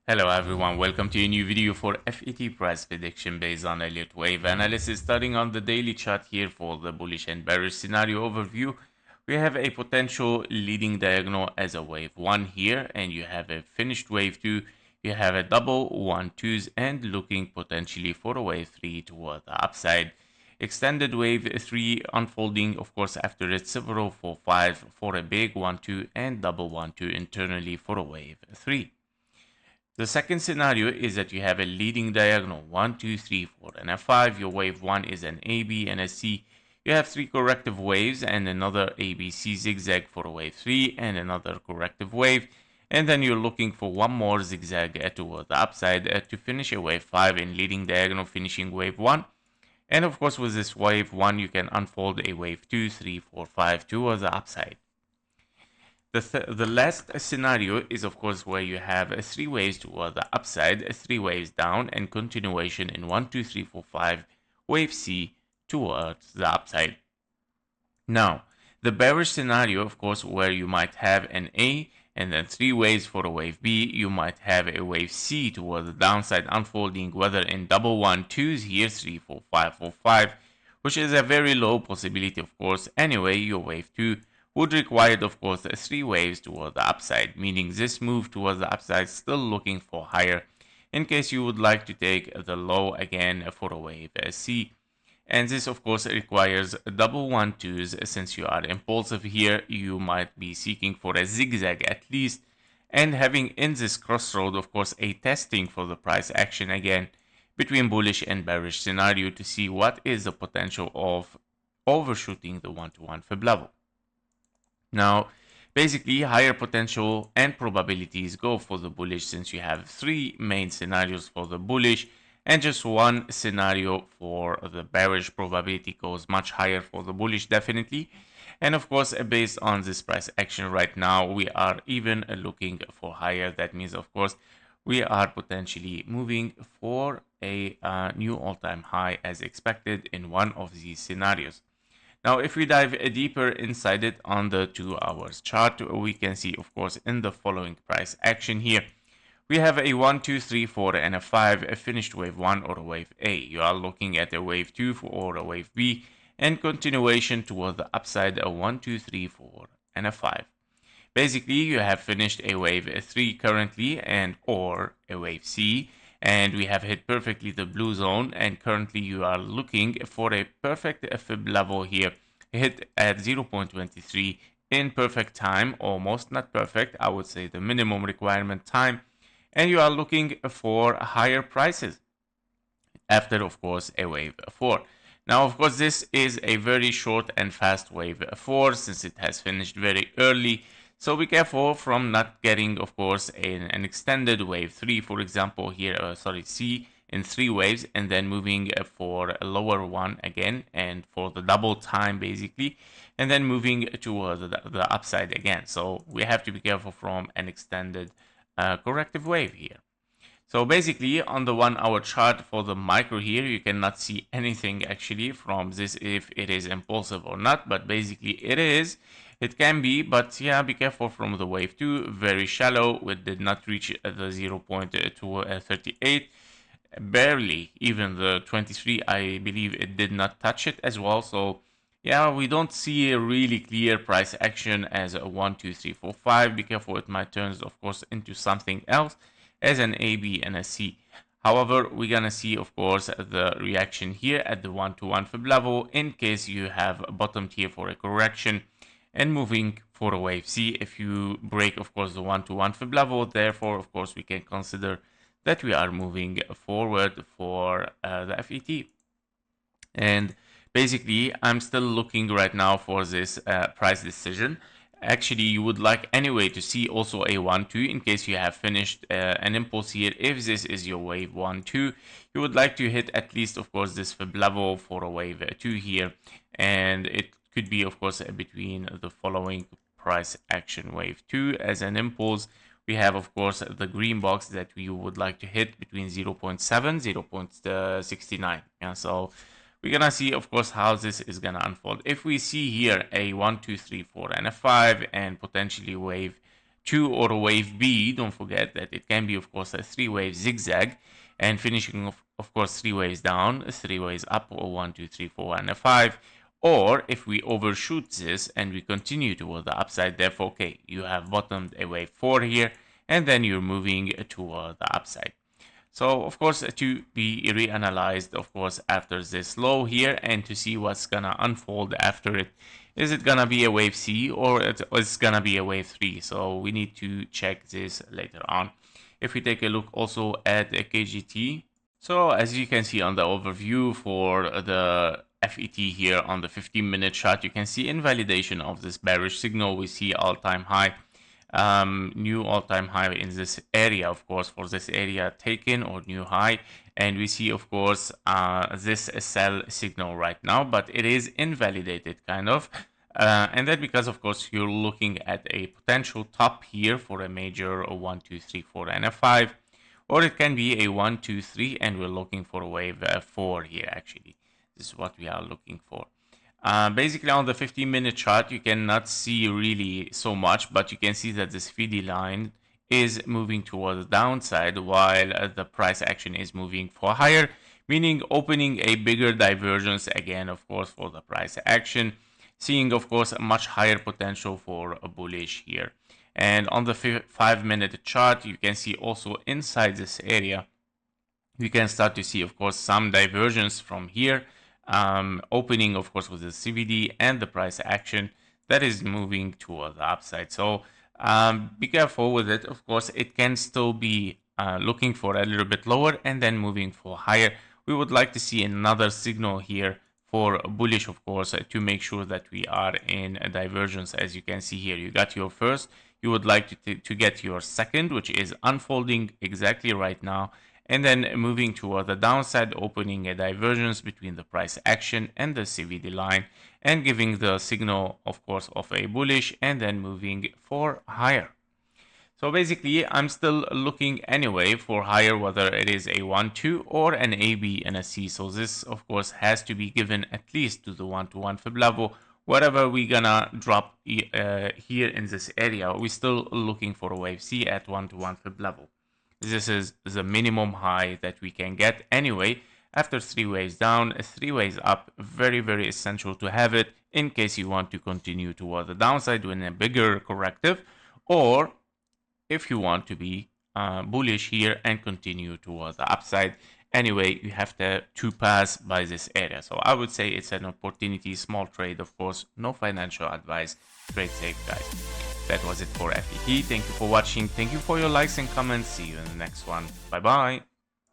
Hello everyone, welcome to a new video for FET price prediction based on Elliott wave analysis. Starting on the daily chart here for the bullish and bearish scenario overview, we have a potential leading diagonal as a wave 1 here, and you have a finished wave 2, you have a double 1-2s and looking potentially for a wave 3 toward the upside. Extended wave 3 unfolding, of course, after it several 4-5 for a big 1-2 and double 1-2 internally for a wave 3. The second scenario is that you have a leading diagonal 1, 2, 3, 4, and a 5. Your wave 1 is an A, B, and a C. You have 3 corrective waves and another ABC zigzag for a wave 3 and another corrective wave. And then you're looking for one more zigzag toward the upside to finish a wave 5 in leading diagonal finishing wave 1. And of course with this wave 1 you can unfold a wave 2, 3, 4, 5 towards the upside. The last scenario is of course where you have 3 waves toward the upside, 3 waves down, and continuation in 1, 2, 3, 4, 5 wave C towards the upside. Now, the bearish scenario, of course, where you might have an A and then 3 waves for a wave B, you might have a wave C toward the downside unfolding, whether in double 1-2s here, 3, 4, 5, 4, 5, which is a very low possibility, of course. Anyway, your wave 2 would require, of course, 3 waves toward the upside, meaning this move towards the upside still looking for higher in case you would like to take the low again for a wave C. And this of course requires double 1-2s. Since you are impulsive here, you might be seeking for a zigzag at least, and having in this crossroad of course a testing for the price action again between bullish and bearish scenario to see what is the potential of overshooting the 1-to-1 fib level. Now, basically, higher potential and probabilities go for the bullish since you have 3 main scenarios for the bullish and just 1 scenario for the bearish. Probability goes much higher for the bullish, definitely. And of course, based on this price action right now, we are even looking for higher. That means, of course, we are potentially moving for a new all-time high as expected in one of these scenarios. Now, if we dive deeper inside it on the 2 hours chart, we can see, of course, in the following price action here, we have a 1, 2, 3, 4, and a 5, a finished wave 1 or a wave A. You are looking at a wave 2 or a wave B, and continuation toward the upside, a 1, 2, 3, 4, and a 5. Basically, you have finished a wave 3 currently and or a wave C, and we have hit perfectly the blue zone, and currently you are looking for a perfect fib level here, hit at 0.23 in perfect time, almost not perfect, I would say the minimum requirement time, and you are looking for higher prices after of course a wave 4. Now of course this is a very short and fast wave 4 since it has finished very early. So be careful from not getting, of course, an extended wave 3, for example, here, C in 3 waves, and then moving for a lower one again, and for the double time, basically, and then moving to the upside again. So we have to be careful from an extended corrective wave here. So basically, on the 1 hour chart for the micro here, you cannot see anything actually from this if it is impulsive or not, but basically it is. It can be, but yeah, be careful from the wave 2, very shallow. It did not reach the 0.238, barely even the 23, I believe it did not touch it as well. So yeah, we don't see a really clear price action as a 1, 2, 3, 4, 5. Be careful, it might turn, of course, into something else as an A, B, and a C. However, we're gonna see, of course, the reaction here at the 1-to-1 fib level in case you have bottomed here for a correction and moving for a wave C. If you break, of course, the 1-to-1 fib level, therefore, of course, we can consider that we are moving forward for the FET. And basically, I'm still looking right now for this price decision. Actually, you would like anyway to see also a 1-2 in case you have finished an impulse here. If this is your wave 1-2, you would like to hit at least, of course, this fib level for a wave 2 here, and it could be, of course, between the following price action wave 2 as an impulse. We have, of course, the green box that we would like to hit between 0.7, 0.69. Yeah, so we're gonna see, of course, how this is gonna unfold. If we see here a 1, 2, 3, 4, and a 5, and potentially wave 2 or a wave B, don't forget that it can be, of course, a 3-wave zigzag, and finishing, of course, 3 waves down, 3 waves up, or 1, 2, 3, 4, and a 5. Or if we overshoot this and we continue toward the upside, therefore, okay, you have bottomed a wave 4 here, and then you're moving toward the upside. So, of course, to be reanalyzed, of course, after this low here, and to see what's gonna unfold after it. Is it gonna be a wave C, or it's gonna be a wave 3? So we need to check this later on. If we take a look also at the KGT, so as you can see on the overview for the FET here on the 15-minute chart, you can see invalidation of this bearish signal. We see all-time high, new all-time high in this area, of course, for this area taken, or new high. And we see, of course, this sell signal right now, but it is invalidated kind of. And that because, of course, you're looking at a potential top here for a major 1, 2, 3, 4, and a 5. Or it can be a 1, 2, 3, and we're looking for a wave 4 here, actually. This is what we are looking for. Basically, on the 15-minute chart, you cannot see really so much, but you can see that this FED line is moving toward the downside, while the price action is moving for higher, meaning opening a bigger divergence again, of course, for the price action, seeing, of course, a much higher potential for a bullish here. And on the 5-minute chart, you can see also inside this area, you can start to see, of course, some divergence from here, opening, of course, with the CVD and the price action that is moving toward the upside. So be careful with it. Of course, it can still be looking for a little bit lower and then moving for higher. We would like to see another signal here for bullish, of course, to make sure that we are in a divergence. As you can see here, you got your first. You would like to get your second, which is unfolding exactly right now, and then moving toward the downside, opening a divergence between the price action and the CVD line, and giving the signal, of course, of a bullish, and then moving for higher. So basically, I'm still looking anyway for higher, whether it is a 1, 2, or an A, B, and a C. So this, of course, has to be given at least to the 1-to-1 fib level. Whatever we're gonna drop here in this area, we're still looking for a wave C at 1-to-1 fib level. This is the minimum high that we can get anyway. After 3 waves down, 3 waves up, very, very essential to have it in case you want to continue toward the downside with a bigger corrective, or if you want to be bullish here and continue toward the upside. Anyway, you have to pass by this area. So I would say it's an opportunity, small trade, of course, no financial advice. Trade safe, guys. That was it for FET. Thank you for watching. Thank you for your likes and comments. See you in the next one. Bye bye.